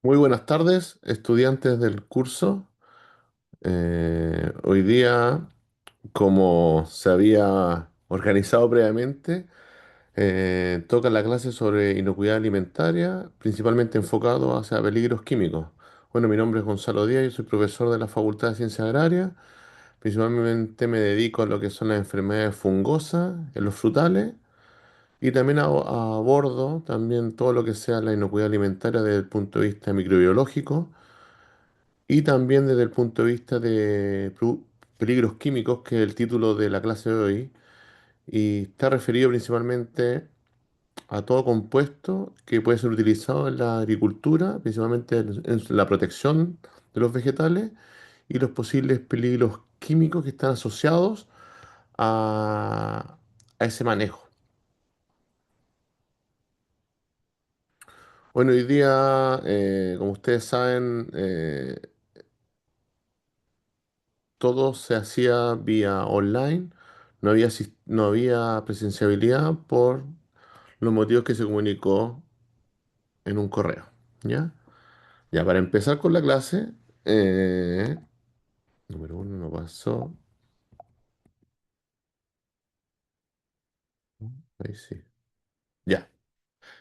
Muy buenas tardes, estudiantes del curso. Hoy día, como se había organizado previamente, toca la clase sobre inocuidad alimentaria, principalmente enfocado hacia peligros químicos. Bueno, mi nombre es Gonzalo Díaz, yo soy profesor de la Facultad de Ciencias Agrarias. Principalmente me dedico a lo que son las enfermedades fungosas en los frutales y también abordo también todo lo que sea la inocuidad alimentaria desde el punto de vista microbiológico y también desde el punto de vista de peligros químicos, que es el título de la clase de hoy, y está referido principalmente a todo compuesto que puede ser utilizado en la agricultura, principalmente en la protección de los vegetales y los posibles peligros químicos que están asociados a, a ese manejo. Bueno, hoy día, como ustedes saben, todo se hacía vía online, no había presenciabilidad por los motivos que se comunicó en un correo. ¿Ya? Ya, para empezar con la clase, número uno no pasó. Ahí sí. Ya.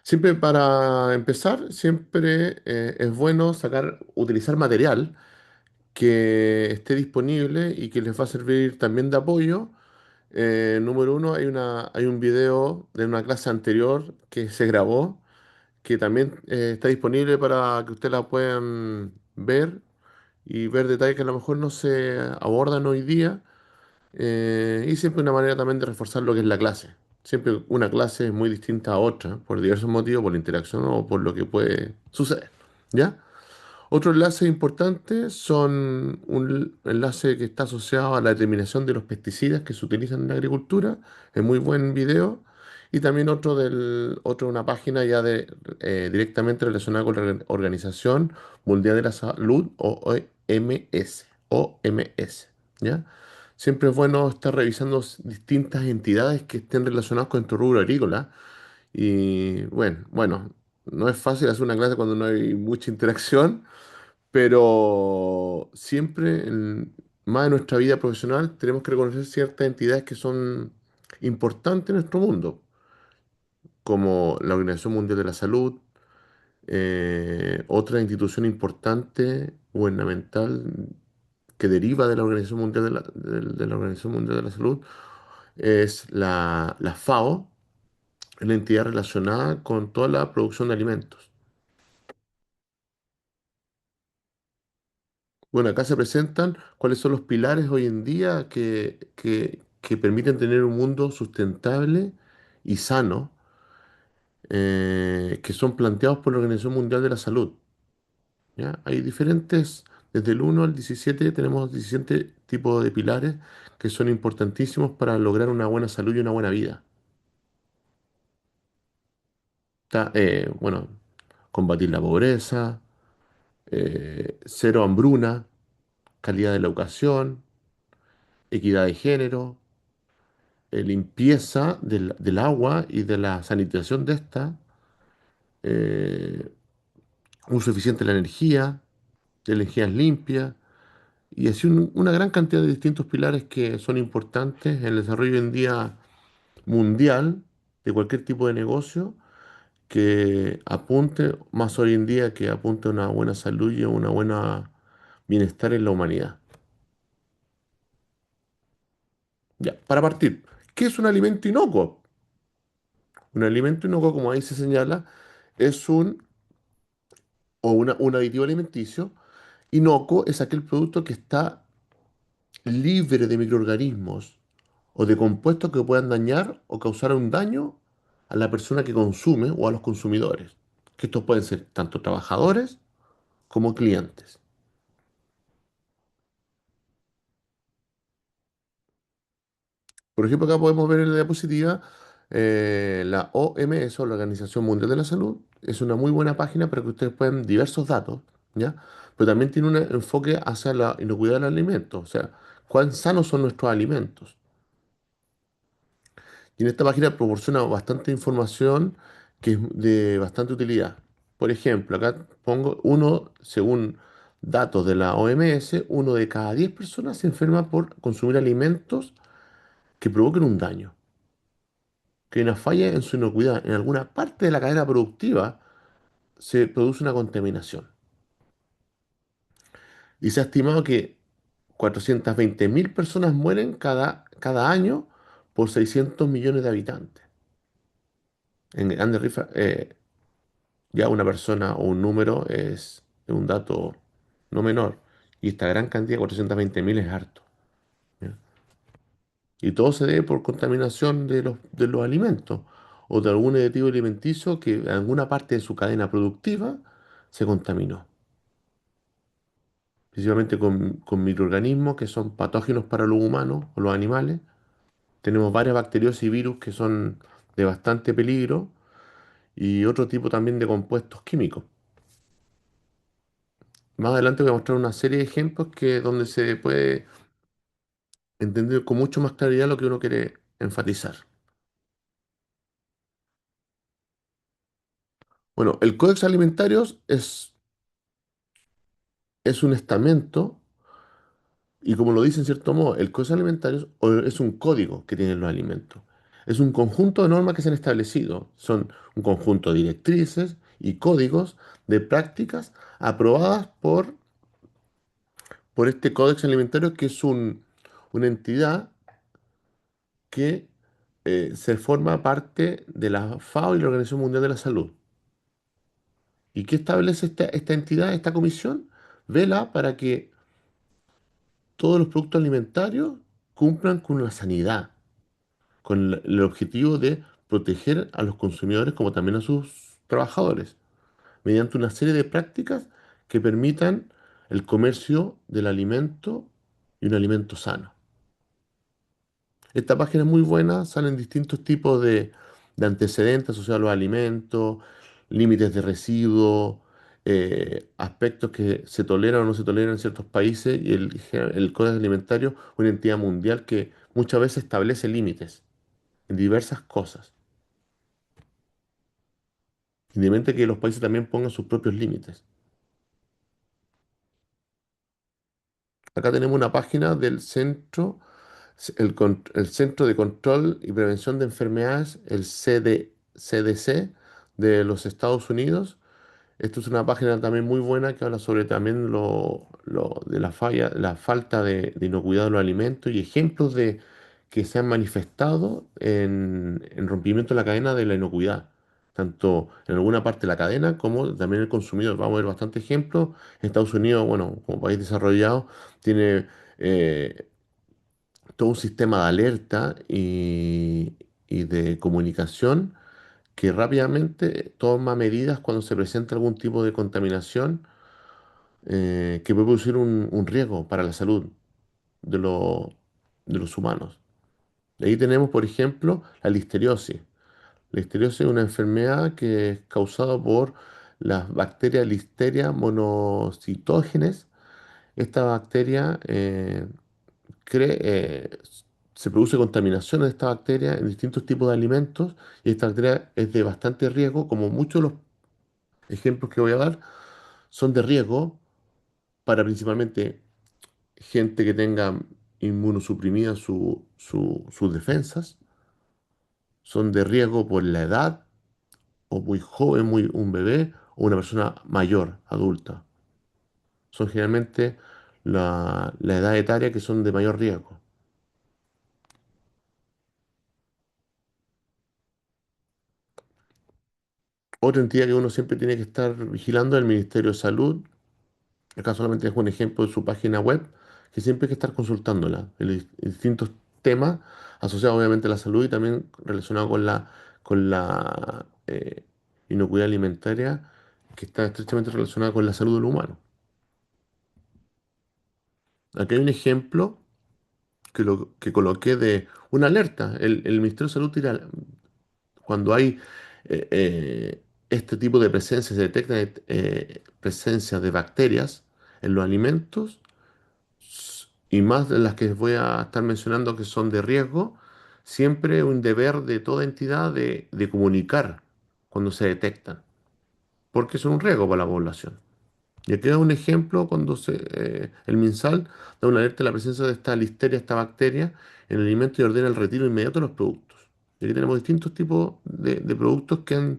Siempre para empezar, siempre es bueno utilizar material que esté disponible y que les va a servir también de apoyo. Número uno, hay un video de una clase anterior que se grabó, que también está disponible para que ustedes la puedan ver y ver detalles que a lo mejor no se abordan hoy día. Y siempre una manera también de reforzar lo que es la clase. Siempre una clase es muy distinta a otra, por diversos motivos, por la interacción o por lo que puede suceder. ¿Ya? Otro enlace importante son un enlace que está asociado a la determinación de los pesticidas que se utilizan en la agricultura, es muy buen video, y también una página ya directamente relacionada con la Organización Mundial de la Salud o OMS, ¿ya? Siempre es bueno estar revisando distintas entidades que estén relacionadas con tu rubro agrícola. Y bueno, no es fácil hacer una clase cuando no hay mucha interacción, pero siempre, más en nuestra vida profesional, tenemos que reconocer ciertas entidades que son importantes en nuestro mundo, como la Organización Mundial de la Salud, otra institución importante gubernamental que deriva de la Organización Mundial de la Organización Mundial de la Salud es la FAO, es la entidad relacionada con toda la producción de alimentos. Bueno, acá se presentan cuáles son los pilares hoy en día que permiten tener un mundo sustentable y sano, que son planteados por la Organización Mundial de la Salud. ¿Ya? Hay diferentes, desde el 1 al 17 tenemos 17 tipos de pilares que son importantísimos para lograr una buena salud y una buena vida. Bueno, combatir la pobreza, cero hambruna, calidad de la educación, equidad de género, limpieza del agua y de la sanitización de esta, eh, uso eficiente de la energía, de energías limpias, y así una gran cantidad de distintos pilares que son importantes en el desarrollo hoy en día mundial de cualquier tipo de negocio que apunte, más hoy en día, que apunte a una buena salud y a una buena bienestar en la humanidad. Ya, para partir, ¿qué es un alimento inocuo? Un alimento inocuo, como ahí se señala, es un aditivo alimenticio. Inocuo es aquel producto que está libre de microorganismos o de compuestos que puedan dañar o causar un daño a la persona que consume o a los consumidores. Que estos pueden ser tanto trabajadores como clientes. Por ejemplo, acá podemos ver en la diapositiva la OMS, o la Organización Mundial de la Salud. Es una muy buena página para que ustedes puedan diversos datos, ¿ya? Pero también tiene un enfoque hacia la inocuidad del alimento, o sea, cuán sanos son nuestros alimentos. Y en esta página proporciona bastante información que es de bastante utilidad. Por ejemplo, acá pongo uno, según datos de la OMS, uno de cada 10 personas se enferma por consumir alimentos que provoquen un daño, que hay una falla en su inocuidad. En alguna parte de la cadena productiva se produce una contaminación. Y se ha estimado que 420.000 personas mueren cada año por 600 millones de habitantes. En grandes cifras, ya una persona o un número es un dato no menor. Y esta gran cantidad, 420.000, es harto. ¿Ya? Y todo se debe por contaminación de los alimentos o de algún aditivo alimenticio que en alguna parte de su cadena productiva se contaminó. Principalmente con microorganismos que son patógenos para los humanos o los animales. Tenemos varias bacterias y virus que son de bastante peligro y otro tipo también de compuestos químicos. Más adelante voy a mostrar una serie de ejemplos donde se puede entender con mucho más claridad lo que uno quiere enfatizar. Bueno, el Códex Alimentarios es un estamento y como lo dice en cierto modo, el Códex Alimentarios es un código que tienen los alimentos. Es un conjunto de normas que se han establecido. Son un conjunto de directrices y códigos de prácticas aprobadas por este Códex Alimentario, que es una entidad que se forma parte de la FAO y la Organización Mundial de la Salud. ¿Y qué establece esta entidad, esta comisión? Vela para que todos los productos alimentarios cumplan con la sanidad, con el objetivo de proteger a los consumidores como también a sus trabajadores, mediante una serie de prácticas que permitan el comercio del alimento y un alimento sano. Esta página es muy buena, salen distintos tipos de antecedentes asociados a los alimentos, límites de residuos, aspectos que se toleran o no se toleran en ciertos países y el Código Alimentario, una entidad mundial que muchas veces establece límites en diversas cosas, independientemente de que los países también pongan sus propios límites. Acá tenemos una página del el Centro de Control y Prevención de Enfermedades, el CDC de los Estados Unidos. Esto es una página también muy buena que habla sobre también de la falta de inocuidad de los alimentos y ejemplos que se han manifestado en rompimiento de la cadena de la inocuidad, tanto en alguna parte de la cadena como también el consumidor. Vamos a ver bastantes ejemplos. Estados Unidos, bueno, como país desarrollado, tiene eh, todo un sistema de alerta y de comunicación que rápidamente toma medidas cuando se presenta algún tipo de contaminación que puede producir un riesgo para la salud de, lo- de los humanos. Ahí tenemos, por ejemplo, la listeriosis. La listeriosis es una enfermedad que es causada por las bacterias Listeria monocitógenes. Esta bacteria cree, se produce contaminación de esta bacteria en distintos tipos de alimentos y esta bacteria es de bastante riesgo, como muchos de los ejemplos que voy a dar son de riesgo para principalmente gente que tenga inmunosuprimida sus defensas, son de riesgo por la edad o muy joven, un bebé o una persona mayor, adulta. Son generalmente la edad etaria que son de mayor riesgo. Otra entidad que uno siempre tiene que estar vigilando es el Ministerio de Salud. Acá solamente es un ejemplo de su página web, que siempre hay que estar consultándola, en distintos temas asociados obviamente a la salud y también relacionados con la inocuidad alimentaria, que está estrechamente relacionada con la salud del humano. Aquí hay un ejemplo que coloqué de una alerta. El Ministerio de Salud tira, cuando hay este tipo de presencia, se detectan presencia de bacterias en los alimentos, y más de las que voy a estar mencionando que son de riesgo, siempre un deber de toda entidad de comunicar cuando se detectan. porque son un riesgo para la población. Y aquí da un ejemplo cuando el MinSal da una alerta de la presencia de esta listeria, esta bacteria, en el alimento y ordena el retiro inmediato de los productos. Y aquí tenemos distintos tipos de productos que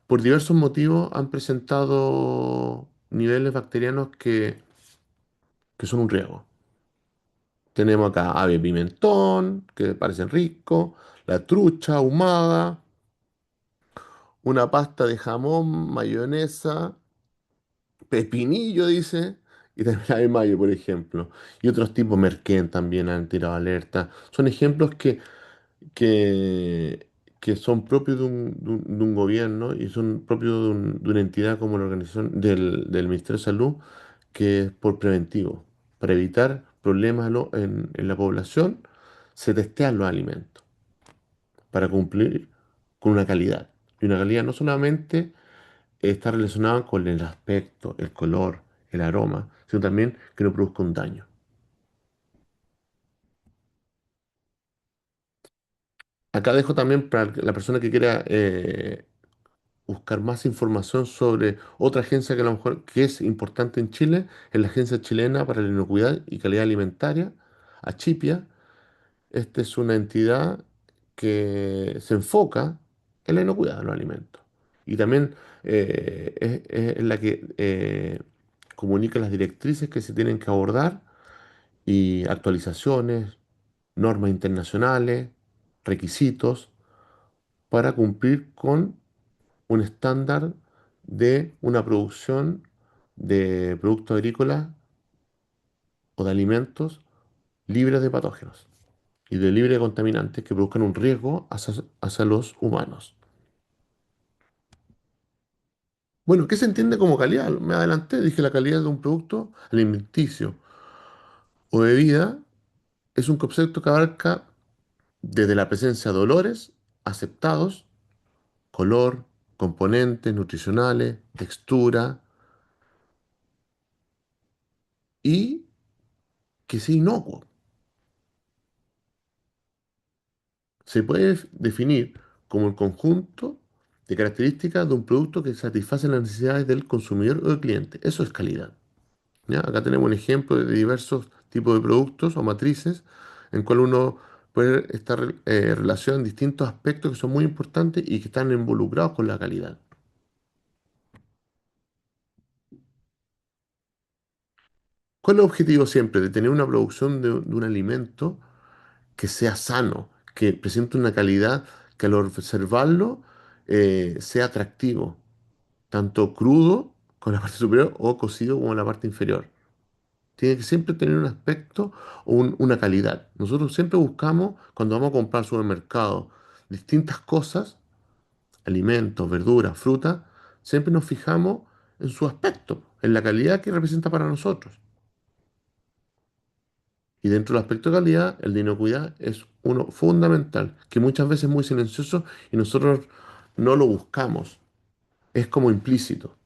por diversos motivos han presentado niveles bacterianos que son un riesgo. Tenemos acá ave pimentón, que parecen ricos, la trucha ahumada, una pasta de jamón, mayonesa, pepinillo, dice, y también la de mayo, por ejemplo. Y otros tipos, merquén también han tirado alerta. Son ejemplos que, que son propios de un gobierno y son propios de una entidad como la organización del Ministerio de Salud, que es por preventivo. Para evitar problemas en la población, se testean los alimentos para cumplir con una calidad. Y una calidad no solamente está relacionada con el aspecto, el color, el aroma, sino también que no produzca un daño. Acá dejo también para la persona que quiera buscar más información sobre otra agencia que a lo mejor que es importante en Chile, es la Agencia Chilena para la Inocuidad y Calidad Alimentaria, Achipia. Esta es una entidad que se enfoca en la inocuidad de los alimentos. Y también es la que comunica las directrices que se tienen que abordar y actualizaciones, normas internacionales, requisitos para cumplir con un estándar de una producción de productos agrícolas o de alimentos libres de patógenos y de libre de contaminantes que produzcan un riesgo hacia los humanos. Bueno, ¿qué se entiende como calidad? Me adelanté, dije la calidad de un producto alimenticio o bebida es un concepto que abarca desde la presencia de olores aceptados, color, componentes nutricionales, textura y que sea inocuo. Se puede definir como el conjunto de características de un producto que satisface las necesidades del consumidor o del cliente. Eso es calidad. ¿Ya? Acá tenemos un ejemplo de diversos tipos de productos o matrices en cual uno puede estar relacionado en distintos aspectos que son muy importantes y que están involucrados con la calidad. ¿Cuál es el objetivo siempre? De tener una producción de un alimento que sea sano, que presente una calidad que al observarlo sea atractivo, tanto crudo con la parte superior o cocido como la parte inferior. Tiene que siempre tener un aspecto o una calidad. Nosotros siempre buscamos, cuando vamos a comprar al supermercado, distintas cosas, alimentos, verduras, frutas, siempre nos fijamos en su aspecto, en la calidad que representa para nosotros. Y dentro del aspecto de calidad, el de inocuidad es uno fundamental, que muchas veces es muy silencioso y nosotros no lo buscamos. Es como implícito.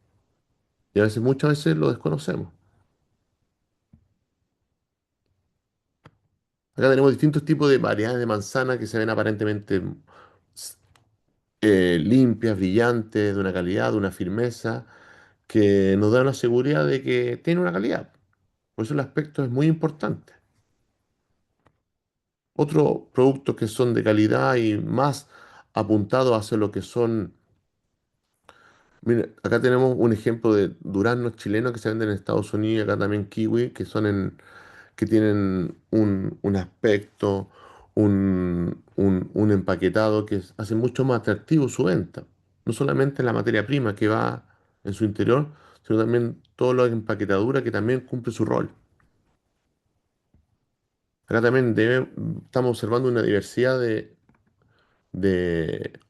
Y a veces, muchas veces lo desconocemos. Acá tenemos distintos tipos de variedades de manzana que se ven aparentemente limpias, brillantes, de una calidad, de una firmeza, que nos da la seguridad de que tiene una calidad. Por eso el aspecto es muy importante. Otros productos que son de calidad y más apuntados hacia lo que son. Mira, acá tenemos un ejemplo de duraznos chilenos que se venden en Estados Unidos, acá también kiwi, que tienen un aspecto, un empaquetado hace mucho más atractivo su venta. No solamente la materia prima que va en su interior, sino también toda la empaquetadura que también cumple su rol. Acá también estamos observando una diversidad de, de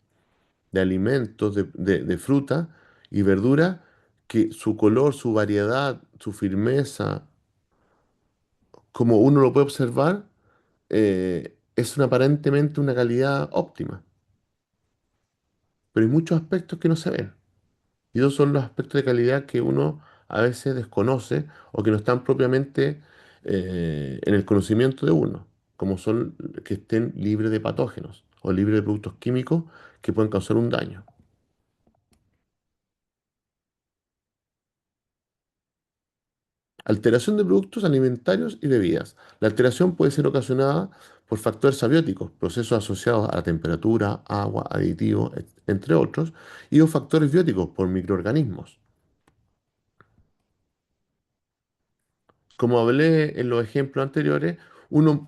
alimentos, de fruta y verdura, que su color, su variedad, su firmeza, como uno lo puede observar, es aparentemente una calidad óptima, pero hay muchos aspectos que no se ven. Y esos son los aspectos de calidad que uno a veces desconoce o que no están propiamente en el conocimiento de uno, como son que estén libres de patógenos o libres de productos químicos que pueden causar un daño. Alteración de productos alimentarios y bebidas. La alteración puede ser ocasionada por factores abióticos, procesos asociados a la temperatura, agua, aditivos, entre otros, y o factores bióticos por microorganismos. Como hablé en los ejemplos anteriores,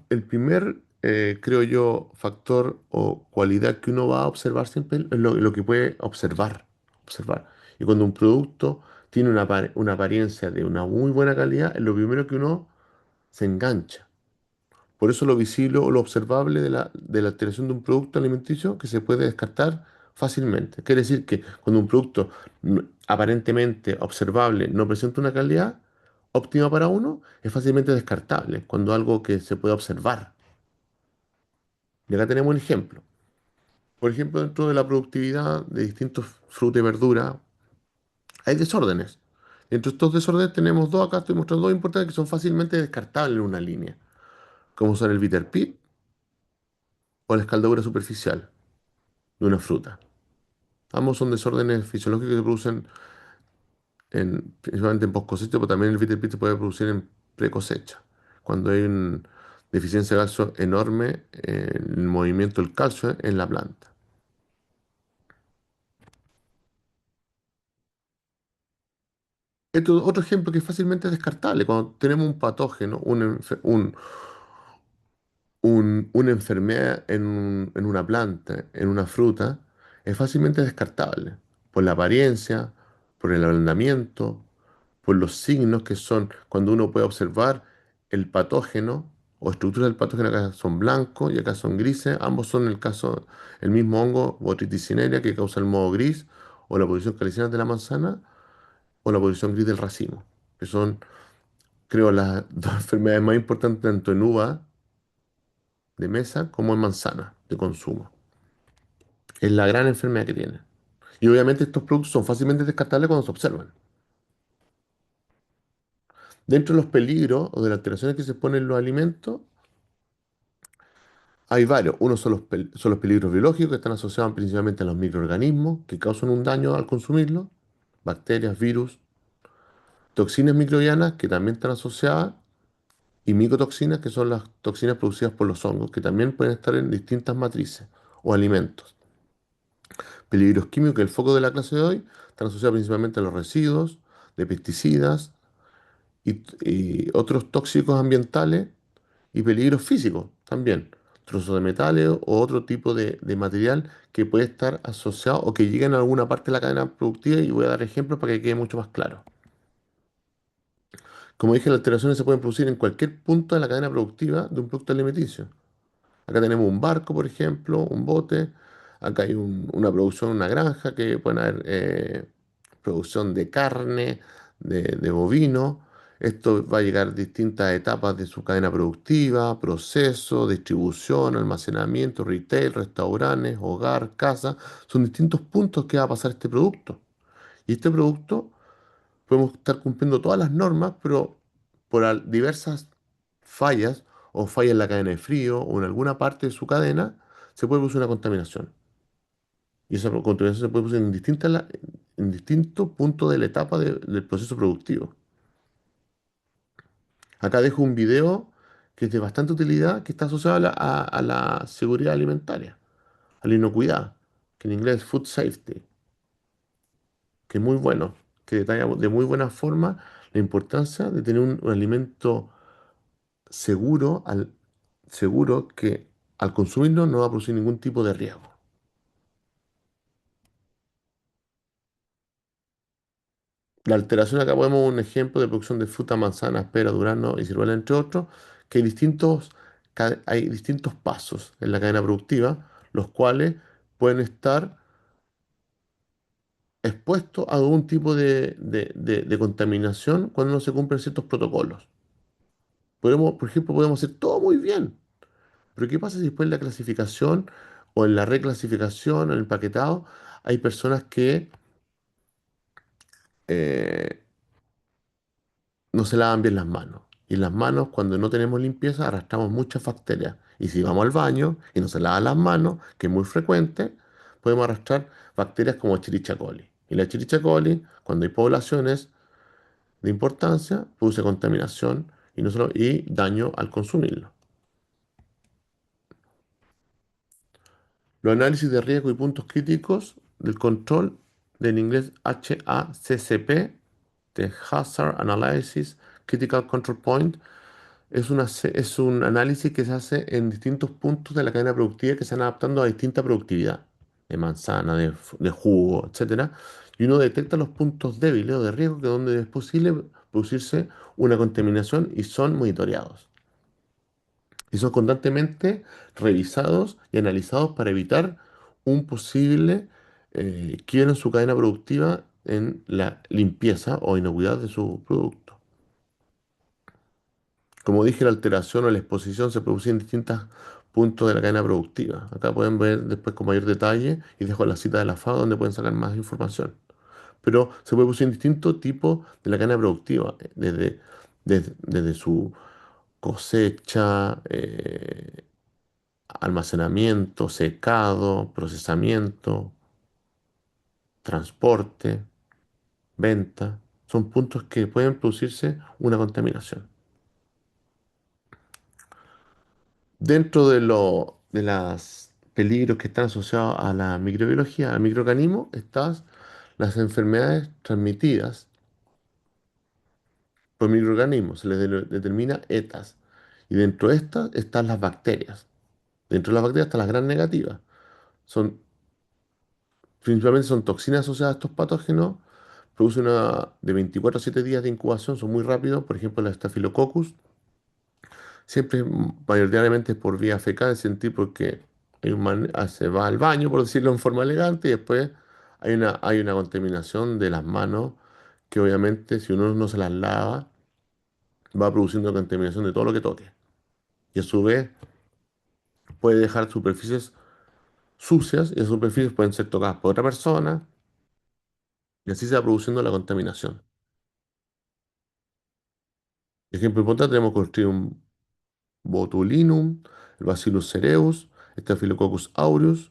el primer, creo yo, factor o cualidad que uno va a observar siempre es lo que puede observar. Y cuando un producto tiene una apariencia de una muy buena calidad, es lo primero que uno se engancha. Por eso lo visible o lo observable de la alteración de un producto alimenticio que se puede descartar fácilmente. Quiere decir que cuando un producto aparentemente observable no presenta una calidad óptima para uno, es fácilmente descartable cuando algo que se puede observar. Y acá tenemos un ejemplo. Por ejemplo, dentro de la productividad de distintos frutas y verduras, hay desórdenes. Entre estos desórdenes tenemos dos, acá estoy mostrando dos importantes que son fácilmente descartables en una línea, como son el bitter pit o la escaldadura superficial de una fruta. Ambos son desórdenes fisiológicos que se producen principalmente en post cosecha, pero también el bitter pit se puede producir en pre cosecha, cuando hay una deficiencia de calcio enorme en el movimiento del calcio en la planta. Esto es otro ejemplo que es fácilmente descartable. Cuando tenemos un patógeno, una enfermedad en una planta, en una fruta, es fácilmente descartable por la apariencia, por el ablandamiento, por los signos que son cuando uno puede observar el patógeno o estructuras del patógeno. Acá son blancos y acá son grises. Ambos son el caso, el mismo hongo, Botrytis cinerea, que causa el moho gris, o la posición caliciana de la manzana, o la posición gris del racimo, que son, creo, las dos enfermedades más importantes tanto en uva de mesa como en manzana de consumo. Es la gran enfermedad que tiene. Y obviamente estos productos son fácilmente descartables cuando se observan. Dentro de los peligros o de las alteraciones que se ponen en los alimentos, hay varios. Uno son son los peligros biológicos que están asociados principalmente a los microorganismos que causan un daño al consumirlo, bacterias, virus, toxinas microbianas que también están asociadas y micotoxinas que son las toxinas producidas por los hongos que también pueden estar en distintas matrices o alimentos. Peligros químicos, que el foco de la clase de hoy, están asociados principalmente a los residuos de pesticidas y otros tóxicos ambientales y peligros físicos también. Trozos de metales o otro tipo de material que puede estar asociado o que llegue en alguna parte de la cadena productiva y voy a dar ejemplos para que quede mucho más claro. Como dije, las alteraciones se pueden producir en cualquier punto de la cadena productiva de un producto alimenticio. Acá tenemos un barco, por ejemplo, un bote. Acá hay una producción, una granja, que pueden haber producción de carne, de bovino. Esto va a llegar a distintas etapas de su cadena productiva, proceso, distribución, almacenamiento, retail, restaurantes, hogar, casa. Son distintos puntos que va a pasar este producto. Y este producto podemos estar cumpliendo todas las normas, pero por diversas fallas o fallas en la cadena de frío o en alguna parte de su cadena, se puede producir una contaminación. Y esa contaminación se puede producir en distintos puntos de la etapa del proceso productivo. Acá dejo un video que es de bastante utilidad, que está asociado a la seguridad alimentaria, a la inocuidad, que en inglés es food safety, que es muy bueno, que detalla de muy buena forma la importancia de tener un alimento seguro, seguro que al consumirlo no va a producir ningún tipo de riesgo. La alteración, acá podemos un ejemplo de producción de fruta, manzanas, pera, durazno y ciruela, entre otros, que hay distintos pasos en la cadena productiva, los cuales pueden estar expuestos a algún tipo de contaminación cuando no se cumplen ciertos protocolos. Por ejemplo, podemos hacer todo muy bien, pero ¿qué pasa si después en la clasificación o en la reclasificación, en el empaquetado, hay personas que eh, no se lavan bien las manos? Y las manos, cuando no tenemos limpieza, arrastramos muchas bacterias. Y si vamos al baño y no se lavan las manos, que es muy frecuente, podemos arrastrar bacterias como Escherichia coli. Y la Escherichia coli, cuando hay poblaciones de importancia, produce contaminación y, no solo, y daño al consumirlo. Los análisis de riesgo y puntos críticos del control, del inglés HACCP, de Hazard Analysis Critical Control Point, es un análisis que se hace en distintos puntos de la cadena productiva que se van adaptando a distinta productividad, de manzana, de jugo, etcétera. Y uno detecta los puntos débiles o de riesgo que donde es posible producirse una contaminación y son monitoreados. Y son constantemente revisados y analizados para evitar un posible quiebre en su cadena productiva en la limpieza o inocuidad de su producto. Como dije, la alteración o la exposición se produce en distintos puntos de la cadena productiva. Acá pueden ver después con mayor detalle y dejo la cita de la FAO donde pueden sacar más información. Pero se puede producir en distintos tipos de la cadena productiva, desde su cosecha, almacenamiento, secado, procesamiento, transporte, venta. Son puntos que pueden producirse una contaminación. Dentro de los peligros que están asociados a la microbiología, al microorganismo, están las enfermedades transmitidas por microorganismos. Se les determina ETAs. Y dentro de estas están las bacterias. Dentro de las bacterias están las gran negativas. Son, principalmente son toxinas asociadas a estos patógenos. Producen de 24 a 7 días de incubación, son muy rápidos. Por ejemplo, la Staphylococcus siempre, mayoritariamente por vía fecal, es sentir porque se va al baño, por decirlo en forma elegante, y después hay una contaminación de las manos que obviamente si uno no se las lava, va produciendo contaminación de todo lo que toque. Y a su vez puede dejar superficies sucias y esas superficies pueden ser tocadas por otra persona y así se va produciendo la contaminación. Ejemplo importante, tenemos Clostridium botulinum, el Bacillus cereus, Staphylococcus aureus,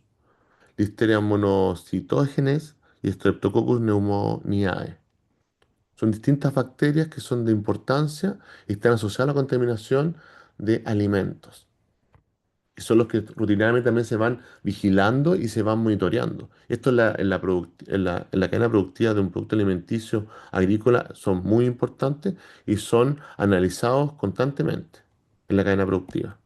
Listeria monocytogenes y Streptococcus pneumoniae. Son distintas bacterias que son de importancia y están asociadas a la contaminación de alimentos. Y son los que rutinariamente también se van vigilando y se van monitoreando. Esto en la cadena productiva de un producto alimenticio agrícola son muy importantes y son analizados constantemente en la cadena productiva.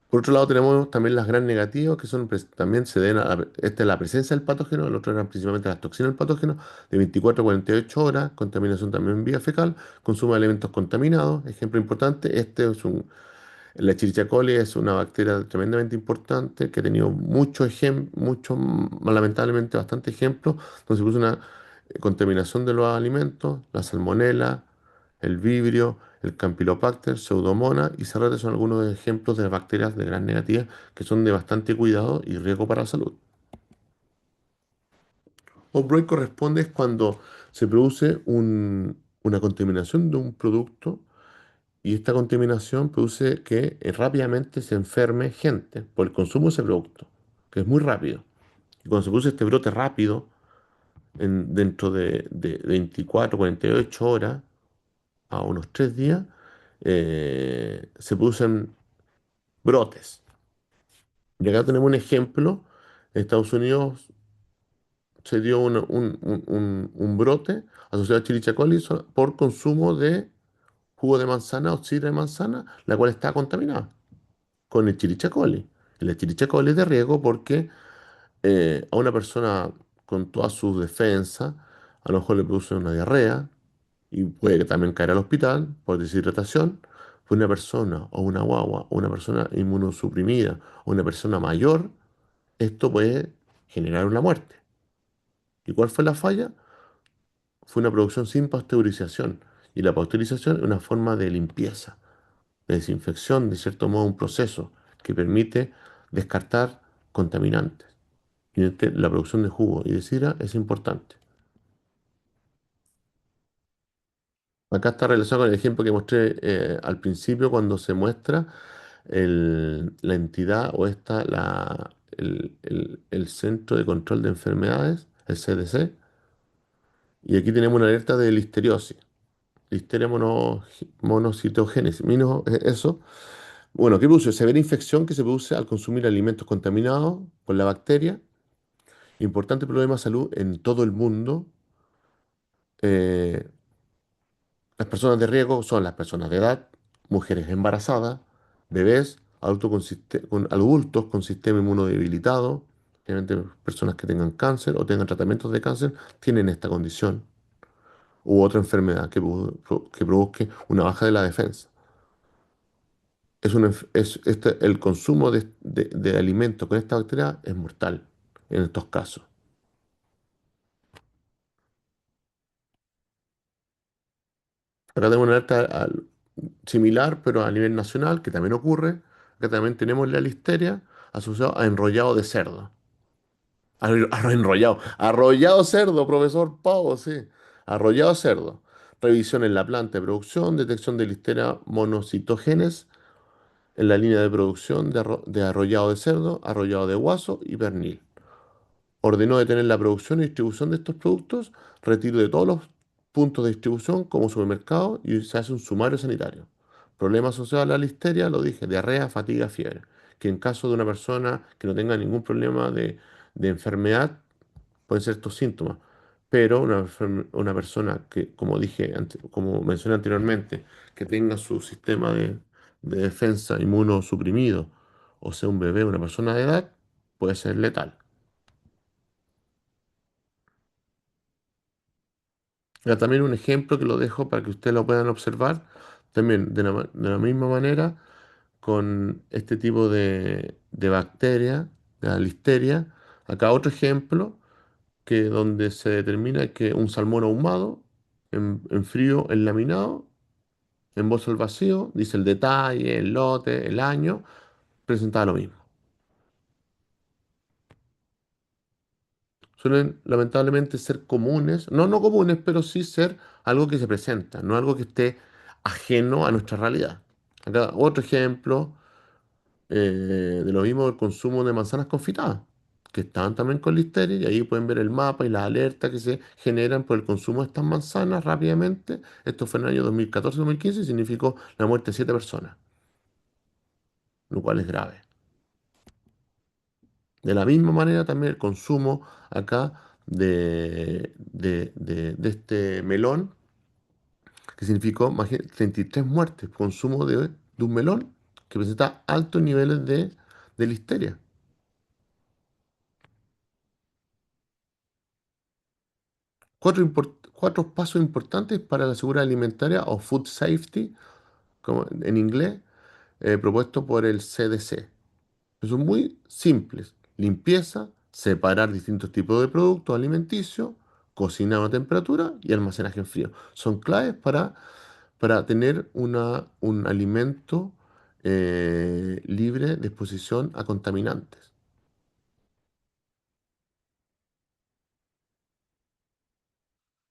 Por otro lado, tenemos también las gran negativas, que son también se deben esta es la presencia del patógeno, el otro eran principalmente las toxinas del patógeno, de 24 a 48 horas, contaminación también vía fecal, consumo de alimentos contaminados, ejemplo importante, la Escherichia coli es una bacteria tremendamente importante que ha tenido muchos, lamentablemente bastantes ejemplos, donde se produce una contaminación de los alimentos, la salmonela, el vibrio, el Campylobacter, Pseudomonas y Serratia son algunos ejemplos de bacterias de gran negativa que son de bastante cuidado y riesgo para la salud. Outbreak corresponde es cuando se produce una contaminación de un producto y esta contaminación produce que rápidamente se enferme gente por el consumo de ese producto, que es muy rápido. Y cuando se produce este brote rápido, dentro de 24, 48 horas a unos 3 días, se producen brotes. Y acá tenemos un ejemplo. En Estados Unidos se dio un brote asociado a Escherichia coli por consumo de jugo de manzana o sidra de manzana, la cual está contaminada con Escherichia coli. El Escherichia coli es de riesgo porque a una persona con todas sus defensas, a lo mejor le produce una diarrea y puede también caer al hospital por deshidratación. Fue una persona o una guagua o una persona inmunosuprimida o una persona mayor, esto puede generar una muerte. ¿Y cuál fue la falla? Fue una producción sin pasteurización. Y la pasteurización es una forma de limpieza, de desinfección, de cierto modo un proceso que permite descartar contaminantes. Y la producción de jugo y de sidra es importante. Acá está relacionado con el ejemplo que mostré al principio cuando se muestra la entidad o el Centro de Control de Enfermedades, el CDC, Y aquí tenemos una alerta de listeriosis, listeria monocitogénesis. Eso. Bueno, ¿qué produce? Severa infección que se produce al consumir alimentos contaminados con la bacteria. Importante problema de salud en todo el mundo. Eh, las personas de riesgo son las personas de edad, mujeres embarazadas, bebés, adultos con sistema inmunodebilitado, obviamente personas que tengan cáncer o tengan tratamientos de cáncer, tienen esta condición u otra enfermedad que provoque una baja de la defensa. El consumo de alimentos con esta bacteria es mortal en estos casos. Acá tenemos una alerta similar, pero a nivel nacional, que también ocurre. Acá también tenemos la listeria asociada a enrollado de cerdo. Enrollado. Arrollado cerdo, profesor Pau, sí. Arrollado cerdo. Revisión en la planta de producción, detección de listeria monocitogenes en la línea de producción de arrollado de cerdo, arrollado de guaso y pernil. Ordenó detener la producción y distribución de estos productos, retiro de todos los puntos de distribución como supermercados y se hace un sumario sanitario. Problemas asociados a la listeria, lo dije, diarrea, fatiga, fiebre. Que en caso de una persona que no tenga ningún problema de enfermedad, pueden ser estos síntomas. Pero una persona que, como dije, como mencioné anteriormente, que tenga su sistema de defensa inmunosuprimido, o sea, un bebé, una persona de edad, puede ser letal. Era también un ejemplo que lo dejo para que ustedes lo puedan observar, también de la misma manera con este tipo de bacteria, de la listeria. Acá otro ejemplo que donde se determina que un salmón ahumado en frío enlaminado, en bolsa al vacío, dice el detalle, el lote, el año, presentaba lo mismo. Suelen lamentablemente ser comunes, no comunes, pero sí ser algo que se presenta, no algo que esté ajeno a nuestra realidad. Acá otro ejemplo de lo mismo del consumo de manzanas confitadas, que estaban también con listeria, y ahí pueden ver el mapa y las alertas que se generan por el consumo de estas manzanas rápidamente. Esto fue en el año 2014-2015 y significó la muerte de 7 personas, lo cual es grave. De la misma manera también el consumo acá de este melón, que significó 33 muertes, consumo de un melón que presenta altos niveles de listeria. Cuatro pasos importantes para la seguridad alimentaria o food safety, como en inglés, propuesto por el CDC. Son muy simples. Limpieza, separar distintos tipos de productos alimenticios, cocinar a una temperatura y almacenaje en frío. Son claves para tener un alimento libre de exposición a contaminantes.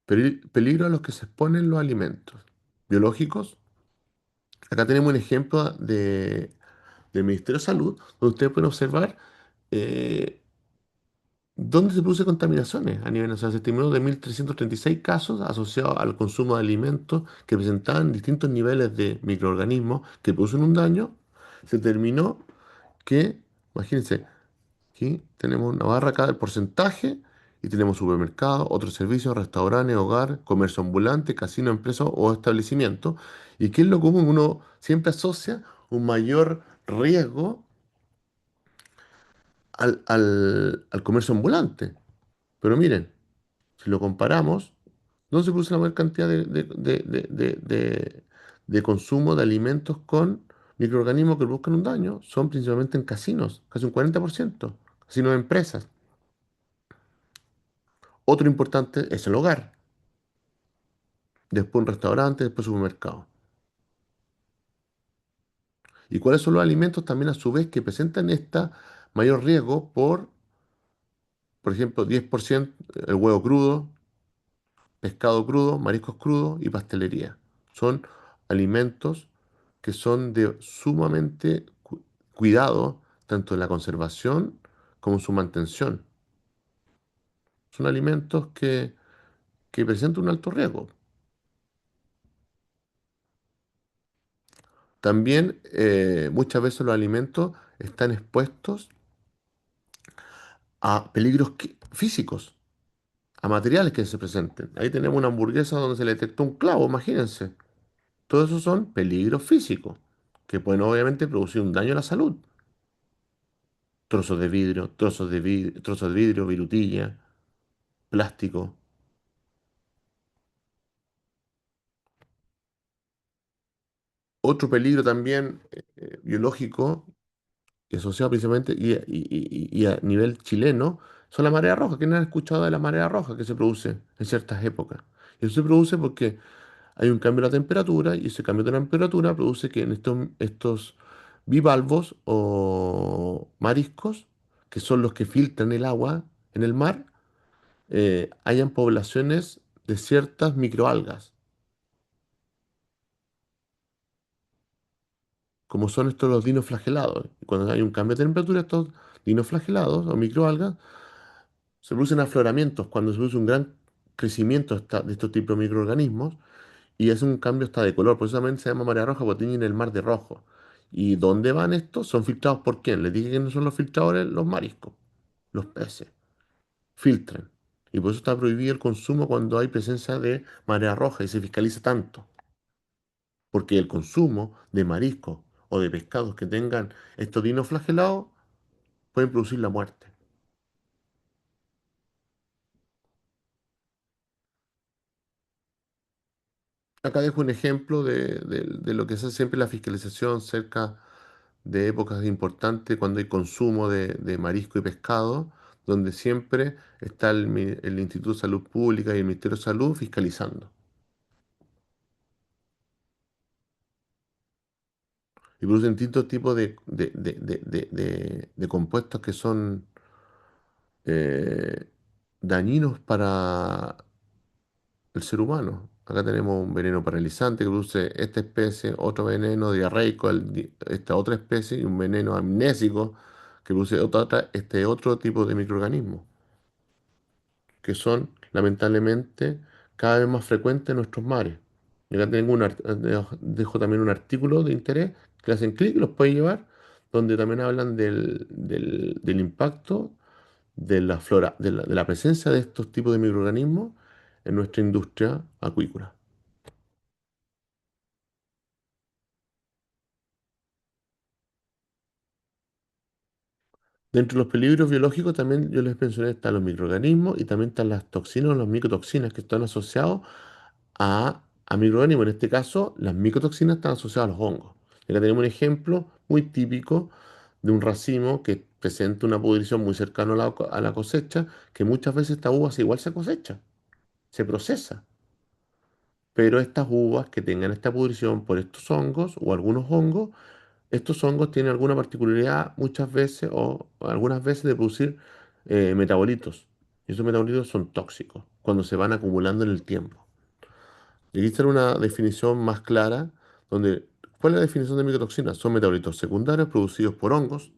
Peligro a los que se exponen los alimentos biológicos. Acá tenemos un ejemplo del Ministerio de Salud, donde ustedes pueden observar eh, dónde se produce contaminaciones a nivel nacional. Se estimó de 1.336 casos asociados al consumo de alimentos que presentaban distintos niveles de microorganismos que producen un daño. Se determinó que, imagínense, aquí tenemos una barra acá del porcentaje y tenemos supermercados, otros servicios, restaurantes, hogar, comercio ambulante, casino, empresa o establecimiento. ¿Y qué es lo común? Uno siempre asocia un mayor riesgo al comercio ambulante. Pero miren, si lo comparamos, ¿dónde se produce la mayor cantidad de consumo de alimentos con microorganismos que buscan un daño? Son principalmente en casinos, casi un 40%, casinos de empresas. Otro importante es el hogar, después un restaurante, después supermercado. ¿Y cuáles son los alimentos también a su vez que presentan esta mayor riesgo por ejemplo, 10% el huevo crudo, pescado crudo, mariscos crudos y pastelería? Son alimentos que son de sumamente cuidado, tanto en la conservación como en su mantención. Son alimentos que presentan un alto riesgo. También muchas veces los alimentos están expuestos a peligros físicos, a materiales que se presenten. Ahí tenemos una hamburguesa donde se le detectó un clavo, imagínense. Todo eso son peligros físicos que pueden obviamente producir un daño a la salud. Trozos de vidrio, trozos de vidrio, virutilla, plástico. Otro peligro también biológico y asociado principalmente y a nivel chileno son la marea roja. ¿Quién ha escuchado de la marea roja que se produce en ciertas épocas? Y eso se produce porque hay un cambio de la temperatura y ese cambio de temperatura produce que en estos bivalvos o mariscos, que son los que filtran el agua en el mar, hayan poblaciones de ciertas microalgas, como son estos los dinoflagelados. Y cuando hay un cambio de temperatura, estos dinoflagelados o microalgas se producen afloramientos cuando se produce un gran crecimiento de estos tipos de microorganismos y es un cambio hasta de color. Por eso también se llama marea roja porque tienen el mar de rojo. ¿Y dónde van estos? ¿Son filtrados por quién? Les dije que no son los filtradores, los mariscos, los peces. Filtran. Y por eso está prohibido el consumo cuando hay presencia de marea roja y se fiscaliza tanto. Porque el consumo de mariscos o de pescados que tengan estos dinoflagelados pueden producir la muerte. Acá dejo un ejemplo de lo que se hace siempre la fiscalización cerca de épocas importantes cuando hay consumo de marisco y pescado, donde siempre está el Instituto de Salud Pública y el Ministerio de Salud fiscalizando. Y producen distintos tipos de compuestos que son eh, dañinos para el ser humano. Acá tenemos un veneno paralizante que produce esta especie, otro veneno diarreico, esta otra especie, y un veneno amnésico que produce este otro tipo de microorganismos, que son lamentablemente cada vez más frecuentes en nuestros mares. Y acá tengo dejo también un artículo de interés que hacen clic y los puede llevar, donde también hablan del impacto de la flora, de la presencia de estos tipos de microorganismos en nuestra industria acuícola. Dentro de los peligros biológicos también yo les mencioné están los microorganismos y también están las toxinas, las micotoxinas que están asociados a microorganismos. En este caso, las micotoxinas están asociadas a los hongos. Y acá tenemos un ejemplo muy típico de un racimo que presenta una pudrición muy cercana a a la cosecha, que muchas veces esta uva igual se cosecha, se procesa. Pero estas uvas que tengan esta pudrición por estos hongos o algunos hongos, estos hongos tienen alguna particularidad muchas veces o algunas veces de producir metabolitos. Y esos metabolitos son tóxicos cuando se van acumulando en el tiempo. Y aquí está una definición más clara donde, ¿cuál es la definición de micotoxinas? Son metabolitos secundarios producidos por hongos,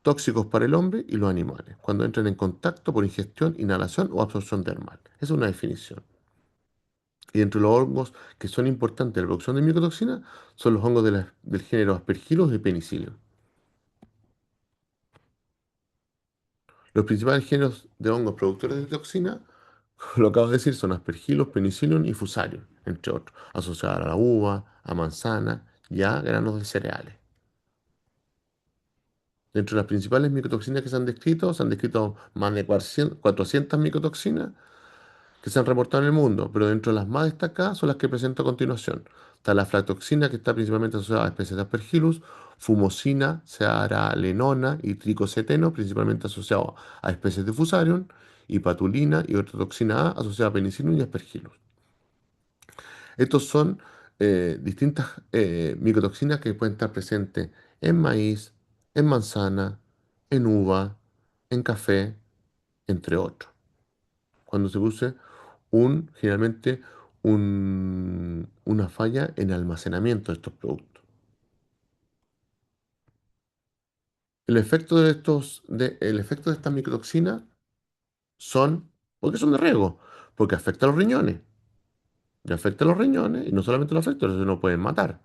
tóxicos para el hombre y los animales, cuando entran en contacto por ingestión, inhalación o absorción dermal. Esa es una definición. Y entre los hongos que son importantes en la producción de micotoxinas son los hongos del género Aspergillus y Penicillium. Los principales géneros de hongos productores de toxina, lo acabo de decir, son Aspergillus, Penicillium y Fusarium, entre otros, asociados a la uva, a manzana y a granos de cereales. Dentro de las principales micotoxinas que se han descrito más de 400 micotoxinas que se han reportado en el mundo, pero dentro de las más destacadas son las que presento a continuación. Está la aflatoxina, que está principalmente asociada a especies de Aspergillus, fumosina, cearalenona y tricoceteno, principalmente asociado a especies de Fusarium, y patulina y otra toxina A asociada a Penicillium y Aspergillus. Estos son distintas micotoxinas que pueden estar presentes en maíz, en manzana, en uva, en café, entre otros. Cuando se produce generalmente una falla en el almacenamiento de estos productos. El efecto de estas microtoxinas son, porque son de riesgo, porque afecta a los riñones. Y afecta a los riñones, y no solamente los afecta, sino no pueden matar.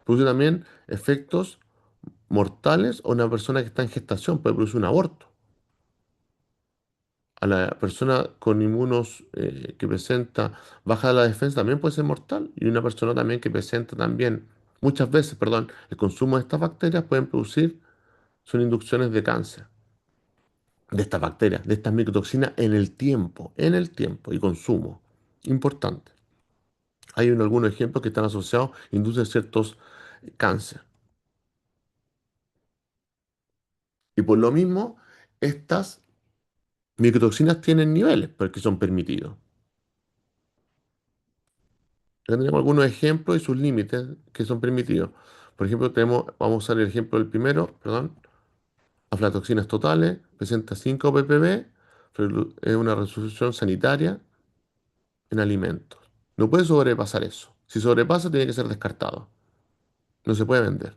Produce también efectos mortales a una persona que está en gestación, puede producir un aborto. A la persona con inmunos que presenta baja de la defensa también puede ser mortal. Y una persona también que presenta también, muchas veces, perdón, el consumo de estas bacterias pueden producir, son inducciones de cáncer de estas bacterias, de estas micotoxinas en el tiempo y consumo. Importante. Hay algunos ejemplos que están asociados, inducen ciertos cáncer. Y por lo mismo, estas micotoxinas tienen niveles porque son permitidos. Acá tenemos algunos ejemplos y sus límites que son permitidos. Por ejemplo, vamos a usar el ejemplo del primero, perdón, aflatoxinas totales, presenta 5 ppb, es una resolución sanitaria en alimentos. No puede sobrepasar eso. Si sobrepasa, tiene que ser descartado. No se puede vender.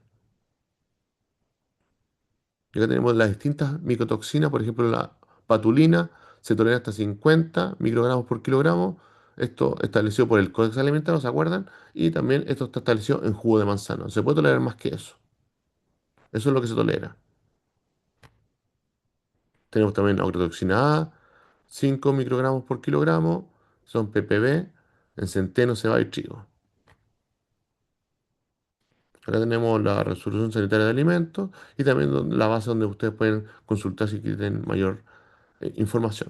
Y acá tenemos las distintas micotoxinas, por ejemplo, la patulina se tolera hasta 50 microgramos por kilogramo. Esto establecido por el Códex Alimentario, ¿se acuerdan? Y también esto está establecido en jugo de manzana. No se puede tolerar más que eso. Eso es lo que se tolera. Tenemos también ocrotoxina A, 5 microgramos por kilogramo, son ppb en centeno, cebada y trigo. Acá tenemos la resolución sanitaria de alimentos y también la base donde ustedes pueden consultar si quieren mayor información.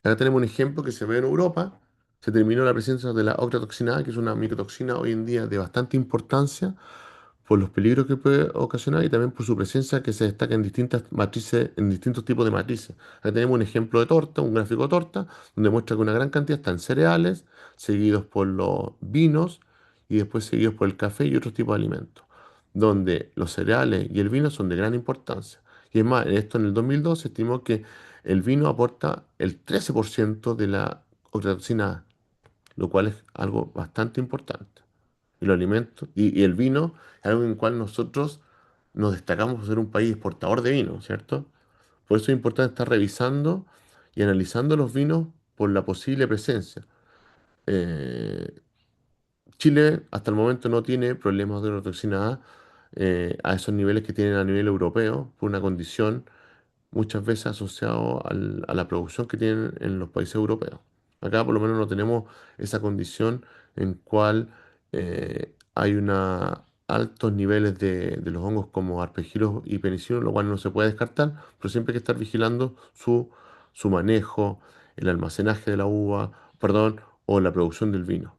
Acá tenemos un ejemplo que se ve en Europa. Se terminó la presencia de la ocratoxina A, que es una micotoxina hoy en día de bastante importancia por los peligros que puede ocasionar y también por su presencia que se destaca en distintas matrices, en distintos tipos de matrices. Acá tenemos un ejemplo de torta, un gráfico de torta, donde muestra que una gran cantidad está en cereales, seguidos por los vinos y después seguidos por el café y otros tipos de alimentos, donde los cereales y el vino son de gran importancia. Y es más, esto en el 2002 se estimó que el vino aporta el 13% de la octatoxina A, lo cual es algo bastante importante y los alimentos. Y el vino es algo en el cual nosotros nos destacamos por ser un país exportador de vino, ¿cierto? Por eso es importante estar revisando y analizando los vinos por la posible presencia. Eh, Chile hasta el momento no tiene problemas de neurotoxina A esos niveles que tienen a nivel europeo por una condición muchas veces asociado a la producción que tienen en los países europeos. Acá por lo menos no tenemos esa condición en cual hay altos niveles de los hongos como arpegilos y penicillos, lo cual no se puede descartar, pero siempre hay que estar vigilando su manejo, el almacenaje de la uva, perdón, o la producción del vino.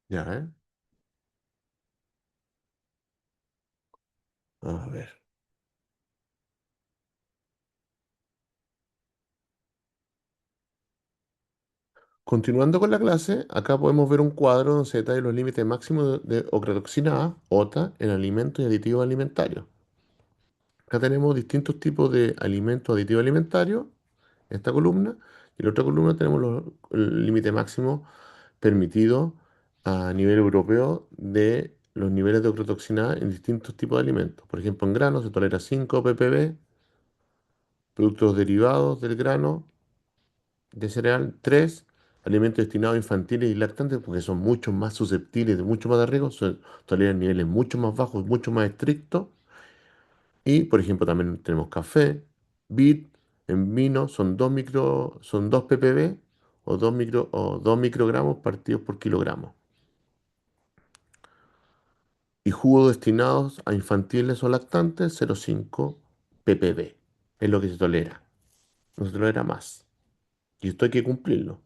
Ya, ¿eh? A ver. Continuando con la clase, acá podemos ver un cuadro donde se detallan los límites máximos de ocratoxina A, OTA, en alimentos y aditivos alimentarios. Acá tenemos distintos tipos de alimentos aditivos alimentarios, en esta columna, y en la otra columna tenemos el límite máximo permitido a nivel europeo de los niveles de ocrotoxina A en distintos tipos de alimentos. Por ejemplo, en granos se tolera 5 ppb, productos derivados del grano de cereal 3, alimentos destinados a infantiles y lactantes, porque son mucho más susceptibles de mucho más de riesgo, toleran niveles mucho más bajos, mucho más estrictos. Y, por ejemplo, también tenemos café, vid, en vino son 2 ppb o 2 microgramos partidos por kilogramo. Y jugos destinados a infantiles o lactantes, 0,5 ppb. Es lo que se tolera. No se tolera más. Y esto hay que cumplirlo.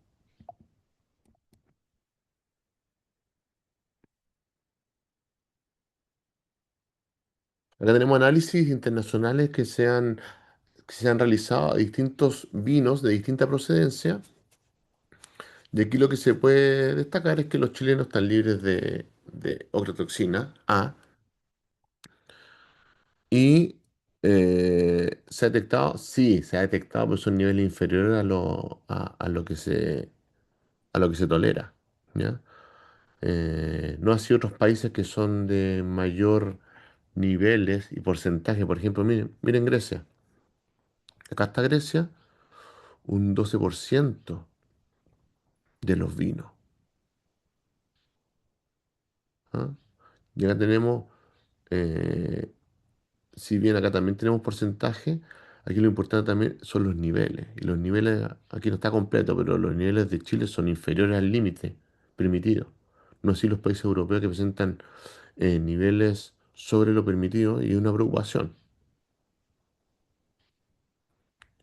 Acá tenemos análisis internacionales que se han realizado a distintos vinos de distinta procedencia. Y aquí lo que se puede destacar es que los chilenos están libres de ocrotoxina A y se ha detectado, sí, se ha detectado, pero son niveles inferiores a lo que se tolera, ¿ya? No así otros países que son de mayor niveles y porcentaje. Por ejemplo, miren Grecia. Acá está Grecia, un 12% de los vinos. ¿Ah? Y acá tenemos, eh, si bien acá también tenemos porcentaje, aquí lo importante también son los niveles. Y los niveles, aquí no está completo, pero los niveles de Chile son inferiores al límite permitido. No así los países europeos que presentan niveles sobre lo permitido y una preocupación.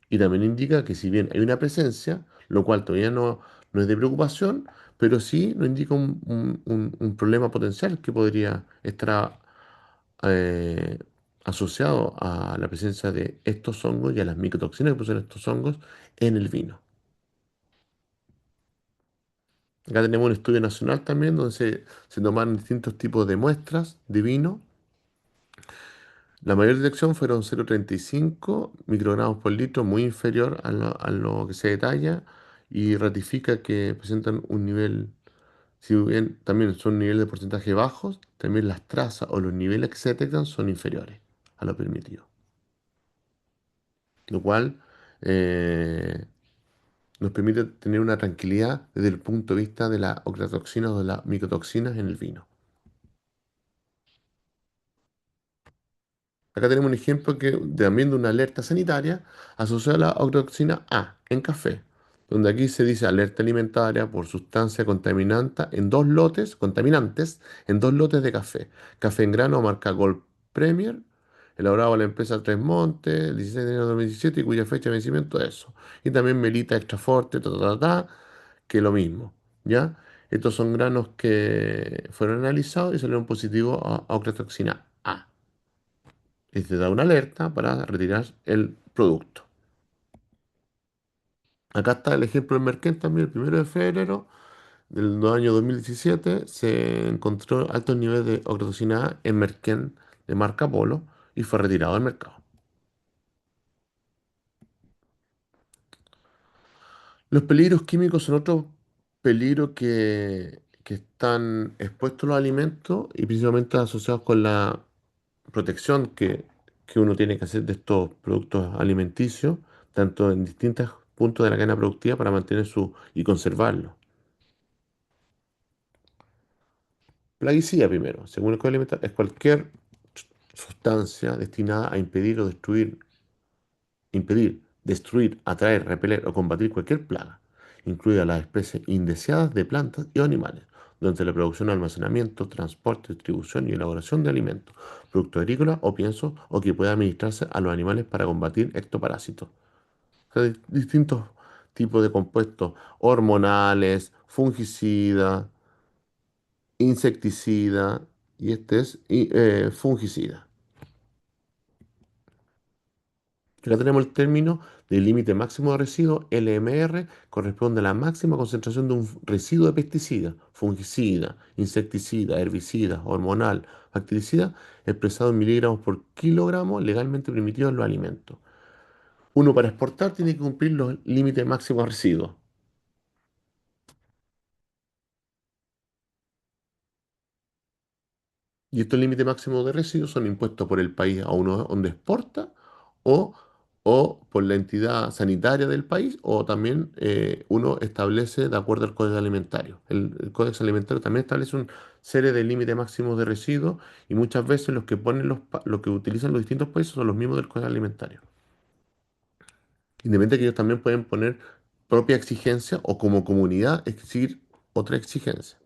Y también indica que si bien hay una presencia, lo cual todavía no es de preocupación, pero sí nos indica un problema potencial que podría estar eh, asociado a la presencia de estos hongos y a las micotoxinas que poseen estos hongos en el vino. Acá tenemos un estudio nacional también donde se tomaron distintos tipos de muestras de vino. La mayor detección fueron 0,35 microgramos por litro, muy inferior a lo que se detalla y ratifica que presentan un nivel, si bien también son niveles de porcentaje bajos, también las trazas o los niveles que se detectan son inferiores a lo permitido. Lo cual eh, nos permite tener una tranquilidad desde el punto de vista de la ocratoxina o de las micotoxinas en el vino. Acá tenemos un ejemplo también de una alerta sanitaria asociada a la ocloxina A en café, donde aquí se dice alerta alimentaria por sustancia contaminantes en dos lotes de café. Café en grano marca Gold Premier, elaborado por la empresa Tres Montes, el 16 de enero de 2017 y cuya fecha de vencimiento es eso. Y también Melita Extra Forte, que lo mismo, ¿ya? Estos son granos que fueron analizados y salieron positivos a oclotoxina A y te da una alerta para retirar el producto. Acá está el ejemplo del Merquén también, el 1 de febrero del año 2017 se encontró altos niveles de oclotoxina A en Merquén de marca Polo y fue retirado del mercado. Los peligros químicos son otros peligros que están expuestos a los alimentos y principalmente asociados con la protección que uno tiene que hacer de estos productos alimenticios, tanto en distintos puntos de la cadena productiva para mantener su y conservarlos. Plaguicida primero, según el Código Alimentario, es cualquier sustancia destinada a impedir, destruir, atraer, repeler o combatir cualquier plaga, incluidas las especies indeseadas de plantas y animales, durante la producción, almacenamiento, transporte, distribución y elaboración de alimentos, productos agrícolas o piensos, o que pueda administrarse a los animales para combatir ectoparásitos. O sea, distintos tipos de compuestos hormonales, fungicidas, insecticidas, y este es fungicida. Acá tenemos el término de límite máximo de residuo, LMR, corresponde a la máxima concentración de un residuo de pesticida, fungicida, insecticida, herbicida, hormonal, bactericida, expresado en miligramos por kilogramo legalmente permitido en los alimentos. Uno para exportar tiene que cumplir los límites máximos de residuos. Y estos límites máximos de residuos son impuestos por el país a uno donde exporta o, o por la entidad sanitaria del país o también uno establece de acuerdo al Código Alimentario. El Código Alimentario también establece una serie de límites máximos de residuos y muchas veces los que ponen los que utilizan los distintos países son los mismos del Código Alimentario. Independientemente que ellos también pueden poner propia exigencia o como comunidad exigir otra exigencia.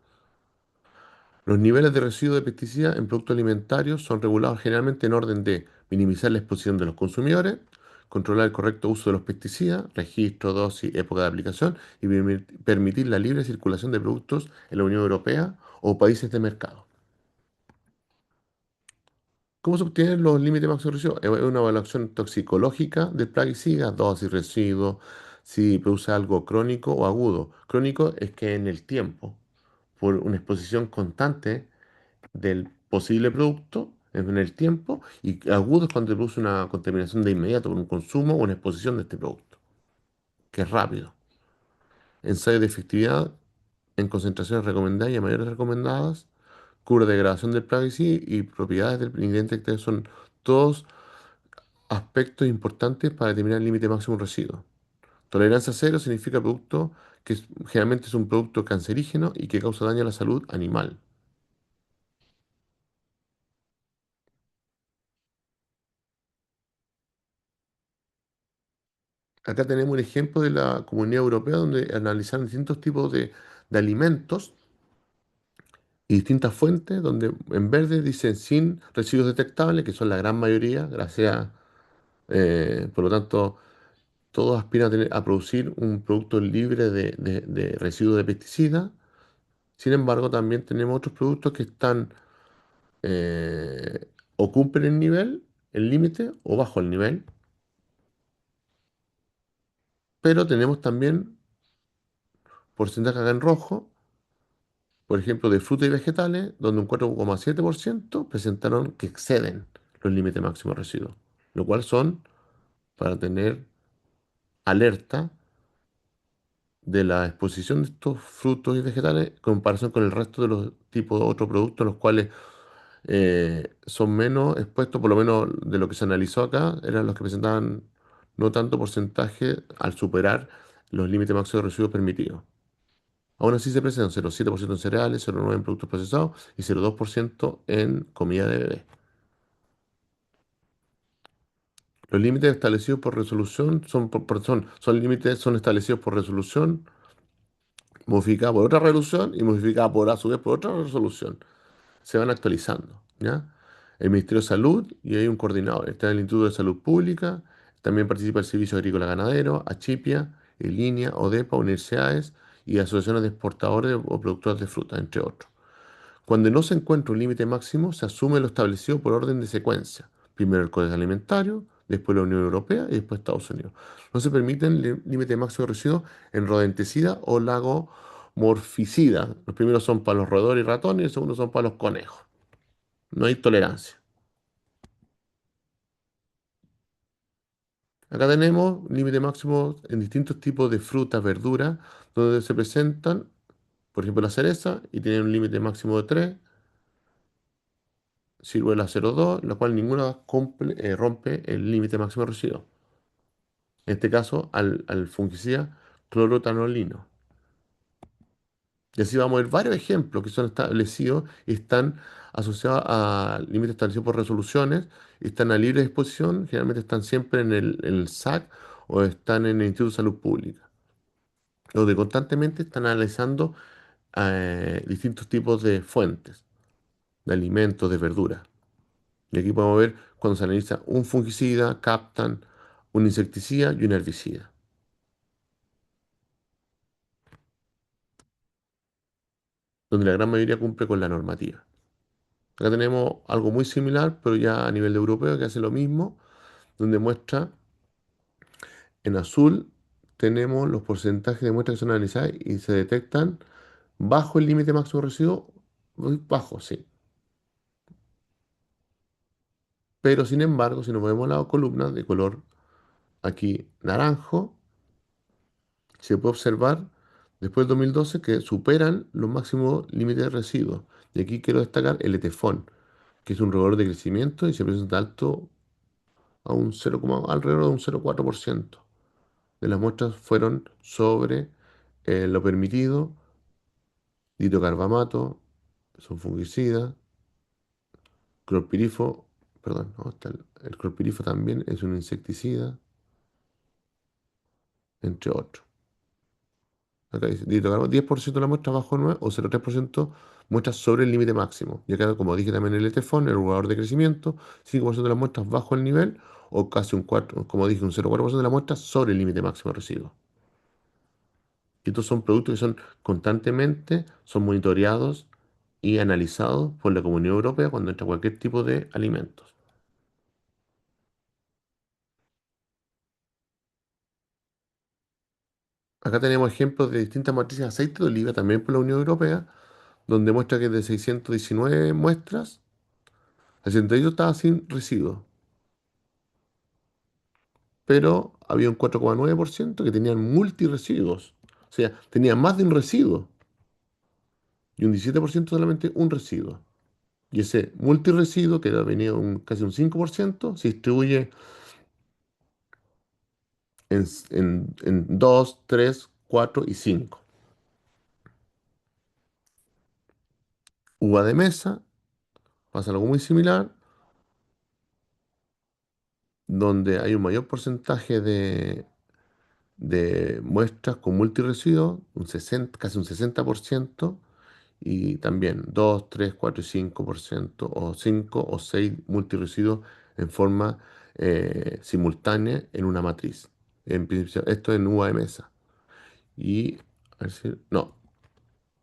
Los niveles de residuos de pesticidas en productos alimentarios son regulados generalmente en orden de minimizar la exposición de los consumidores, controlar el correcto uso de los pesticidas, registro, dosis, época de aplicación y permitir la libre circulación de productos en la Unión Europea o países de mercado. ¿Cómo se obtienen los límites máximos de residuos? Es una evaluación toxicológica del plaguicida, dosis, residuos, si produce algo crónico o agudo. Crónico es que en el tiempo, por una exposición constante del posible producto en el tiempo y agudo es cuando se produce una contaminación de inmediato por un consumo o una exposición de este producto, que es rápido. Ensayo de efectividad en concentraciones recomendadas y a mayores recomendadas, cura de degradación del plaguicida y propiedades del ingrediente activo son todos aspectos importantes para determinar el límite máximo de residuo. Tolerancia cero significa producto que generalmente es un producto cancerígeno y que causa daño a la salud animal. Acá tenemos un ejemplo de la Comunidad Europea donde analizaron distintos tipos de alimentos y distintas fuentes, donde en verde dicen sin residuos detectables, que son la gran mayoría, por lo tanto, todos aspiran a producir un producto libre de residuos de pesticidas. Sin embargo, también tenemos otros productos que están o cumplen el nivel, el límite, o bajo el nivel, pero tenemos también porcentaje acá en rojo, por ejemplo, de frutas y vegetales, donde un 4,7% presentaron que exceden los límites máximos de residuos, lo cual son para tener alerta de la exposición de estos frutos y vegetales en comparación con el resto de los tipos de otros productos, los cuales son menos expuestos, por lo menos de lo que se analizó acá, eran los que presentaban no tanto porcentaje al superar los límites máximos de residuos permitidos. Aún así se presentan 0,7% en cereales, 0,9% en productos procesados y 0,2% en comida de bebé. Los límites establecidos por resolución son límites son establecidos por resolución, modificada por otra resolución y modificada por a su vez por otra resolución. Se van actualizando, ¿ya? El Ministerio de Salud y hay un coordinador. Está el Instituto de Salud Pública, también participa el Servicio Agrícola Ganadero, Achipia, línea ODEPA, universidades y asociaciones de exportadores o productores de fruta, entre otros. Cuando no se encuentra un límite máximo, se asume lo establecido por orden de secuencia. Primero el Código Alimentario, después la Unión Europea y después Estados Unidos. No se permiten límites máximos de residuos en rodenticida o lagomorficida. Los primeros son para los roedores y ratones y los segundos son para los conejos. No hay tolerancia. Acá tenemos límite máximo en distintos tipos de frutas, verduras, donde se presentan, por ejemplo, la cereza, y tiene un límite máximo de 3, ciruela 0,2, la cual ninguna rompe el límite máximo de residuos. En este caso, al fungicida clorotanolino. Y así vamos a ver varios ejemplos que son establecidos y están asociados a límites establecidos por resoluciones, y están a libre disposición, generalmente están siempre en el SAC o están en el Instituto de Salud Pública, donde constantemente están analizando distintos tipos de fuentes, de alimentos, de verduras. Y aquí podemos ver cuando se analiza un fungicida, captan un insecticida y un herbicida, donde la gran mayoría cumple con la normativa. Acá tenemos algo muy similar, pero ya a nivel europeo, que hace lo mismo, donde muestra en azul tenemos los porcentajes de muestras que son analizadas y se detectan bajo el límite máximo de residuo, muy bajo, sí. Pero sin embargo, si nos movemos a la columna de color aquí naranjo, se puede observar después del 2012 que superan los máximos límites de residuos. Y aquí quiero destacar el etefón, que es un regulador de crecimiento y se presenta alto a un 0, alrededor de un 0,4% de las muestras fueron sobre lo permitido, ditocarbamato, son fungicidas, clorpirifo, perdón, no, está el clorpirifo también es un insecticida, entre otros. Acá dice, ditocarbamato, 10% de la muestra bajo 9 o 0,3% muestras sobre el límite máximo. Y acá, como dije también, el etefón, el regulador de crecimiento, 5% de las muestras bajo el nivel o casi un 4, como dije, un 0,4% de las muestras sobre el límite máximo de residuos. Y estos son productos que son constantemente, son monitoreados y analizados por la Comunidad Europea cuando entra cualquier tipo de alimentos. Acá tenemos ejemplos de distintas matrices de aceite de oliva, también por la Unión Europea, donde muestra que de 619 muestras, el 78 estaba sin residuos, pero había un 4,9% que tenían multiresiduos, o sea, tenían más de un residuo, y un 17% solamente un residuo. Y ese multiresiduo, que venía casi un 5%, se distribuye en 2, 3, 4 y 5. Uva de mesa, pasa algo muy similar, donde hay un mayor porcentaje de muestras con multiresiduos, casi un 60%, y también 2, 3, 4 y 5%, o 5 o 6 multiresiduos en forma simultánea en una matriz. En principio, esto en uva de mesa. Y, a ver no,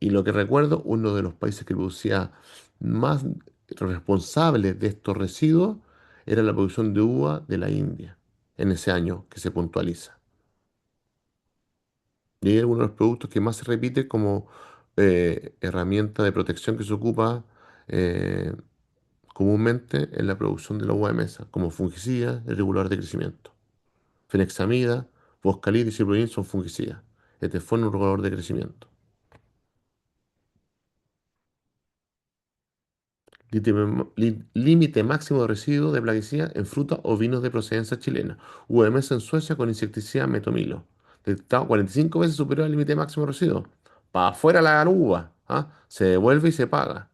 y lo que recuerdo, uno de los países que producía más responsable de estos residuos era la producción de uva de la India, en ese año que se puntualiza. Y hay algunos de los productos que más se repite como herramienta de protección que se ocupa eh, comúnmente en la producción de la uva de mesa, como fungicida y regulador de crecimiento. Fenexamida, boscalid y ciproín son fungicidas. Este fue un regulador de crecimiento. Límite máximo de residuos de plaguicida en frutas o vinos de procedencia chilena. UMS en Suecia con insecticida metomilo. Detectado 45 veces superior al límite máximo de residuos. Para afuera la uva. ¿Ah? Se devuelve y se paga.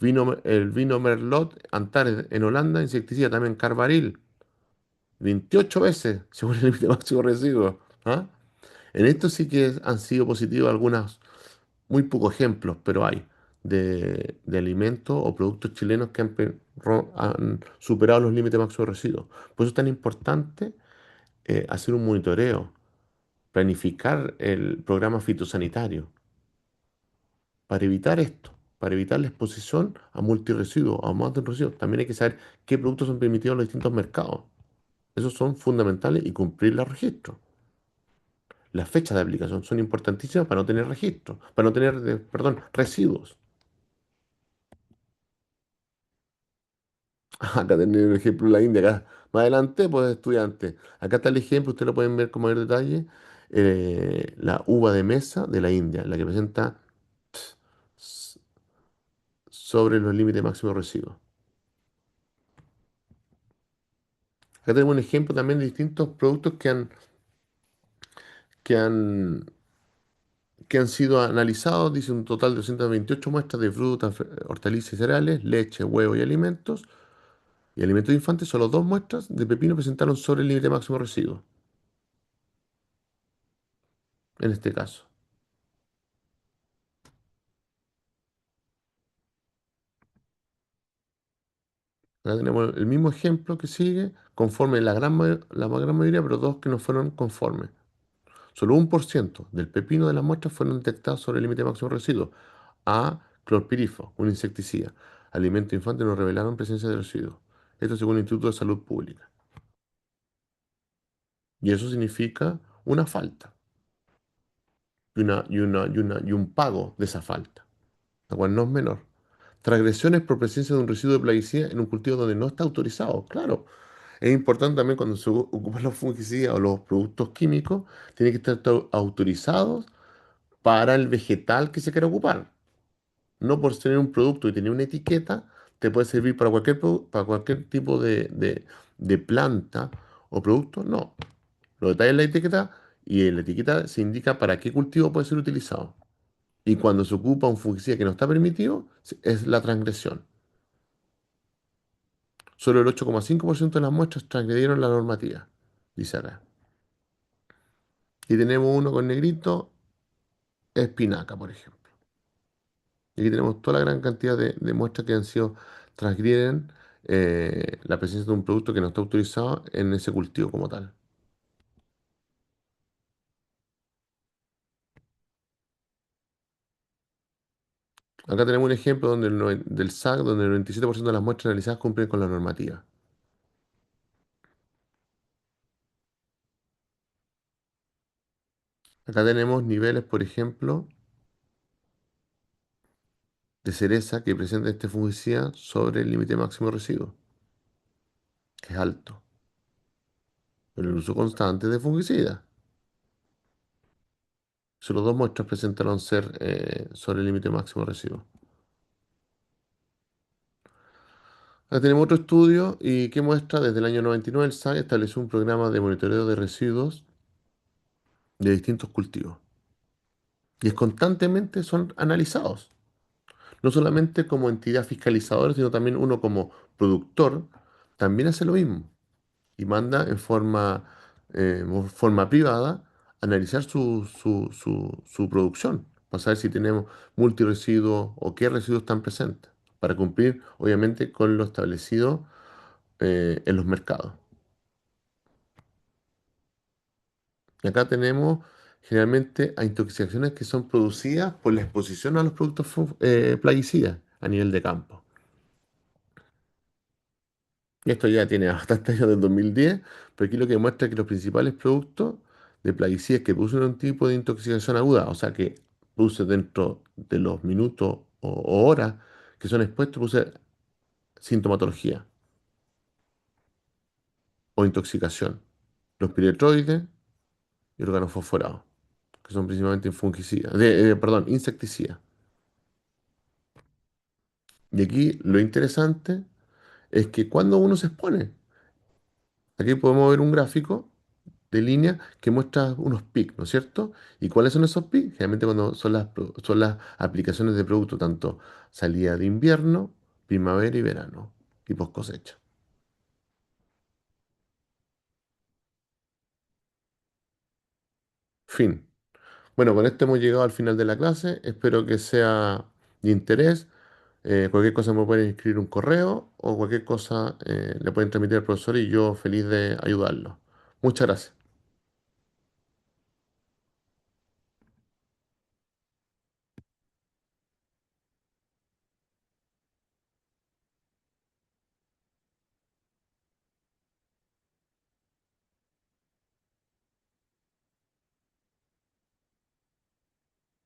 El vino Merlot Antares en Holanda, insecticida también Carbaril. 28 veces según el límite máximo de residuos. ¿Ah? En esto sí que han sido positivos algunas muy pocos ejemplos, pero hay de alimentos o productos chilenos que han superado los límites máximos de residuos. Por eso es tan importante hacer un monitoreo, planificar el programa fitosanitario para evitar esto, para evitar la exposición a multiresiduos, a más de residuos. También hay que saber qué productos son permitidos en los distintos mercados. Esos son fundamentales y cumplir los registros. Las fechas de aplicación son importantísimas para no tener registros, para no tener, perdón, residuos. Acá tener el ejemplo de la India, acá Más adelante, pues estudiante. Acá está el ejemplo, ustedes lo pueden ver con mayor detalle. La uva de mesa de la India, la que presenta s- sobre los límites máximos de residuos. Acá tenemos un ejemplo también de distintos productos que han, que han sido analizados. Dice un total de 228 muestras de frutas, hortalizas y cereales, leche, huevo y alimentos. Y alimentos infantes, solo dos muestras de pepino presentaron sobre el límite máximo de residuos, en este caso. Acá tenemos el mismo ejemplo que sigue, conforme la gran mayoría, pero dos que no fueron conformes. Solo 1% del pepino de las muestras fueron detectados sobre el límite máximo de residuos. A. Clorpirifos, un insecticida. Alimentos infantes no revelaron presencia de residuos. Esto según el Instituto de Salud Pública. Y eso significa una falta y un pago de esa falta, la cual no es menor. Transgresiones por presencia de un residuo de plaguicida en un cultivo donde no está autorizado. Claro, es importante también cuando se ocupan los fungicidas o los productos químicos, tienen que estar autorizados para el vegetal que se quiera ocupar. No por tener un producto y tener una etiqueta, te puede servir para para cualquier tipo de planta o producto. No. Lo detalla en la etiqueta y en la etiqueta se indica para qué cultivo puede ser utilizado. Y cuando se ocupa un fungicida que no está permitido, es la transgresión. Solo el 8,5% de las muestras transgredieron la normativa, dice acá. Y tenemos uno con negrito, espinaca, por ejemplo. Y aquí tenemos toda la gran cantidad de muestras que han sido, transgreden la presencia de un producto que no está autorizado en ese cultivo como tal. Acá tenemos un ejemplo donde del SAC, donde el 97% de las muestras analizadas cumplen con la normativa. Acá tenemos niveles, por ejemplo, de cereza que presenta este fungicida sobre el límite máximo de residuos, que es alto, pero el uso constante de fungicidas. Solo dos muestras presentaron ser sobre el límite máximo de residuos. Acá tenemos otro estudio y que muestra desde el año 99 el SAC estableció un programa de monitoreo de residuos de distintos cultivos. Y es constantemente son analizados, no solamente como entidad fiscalizadora, sino también uno como productor, también hace lo mismo y manda forma privada analizar su producción, para saber si tenemos multiresiduos o qué residuos están presentes, para cumplir obviamente con lo establecido en los mercados. Y acá tenemos generalmente a intoxicaciones que son producidas por la exposición a los productos plaguicidas a nivel de campo. Y esto ya tiene bastantes años del 2010, pero aquí lo que muestra es que los principales productos de plaguicidas que producen un tipo de intoxicación aguda, o sea que produce dentro de los minutos o horas que son expuestos, produce sintomatología o intoxicación. Los piretroides y organofosforados, que son principalmente fungicidas, perdón, insecticidas. Y aquí lo interesante es que cuando uno se expone, aquí podemos ver un gráfico de línea que muestra unos pics, ¿no es cierto? ¿Y cuáles son esos pics? Generalmente cuando son son las aplicaciones de producto, tanto salida de invierno, primavera y verano, y post cosecha. Fin. Bueno, con esto hemos llegado al final de la clase. Espero que sea de interés. Cualquier cosa me pueden escribir un correo o cualquier cosa le pueden transmitir al profesor y yo feliz de ayudarlo. Muchas gracias.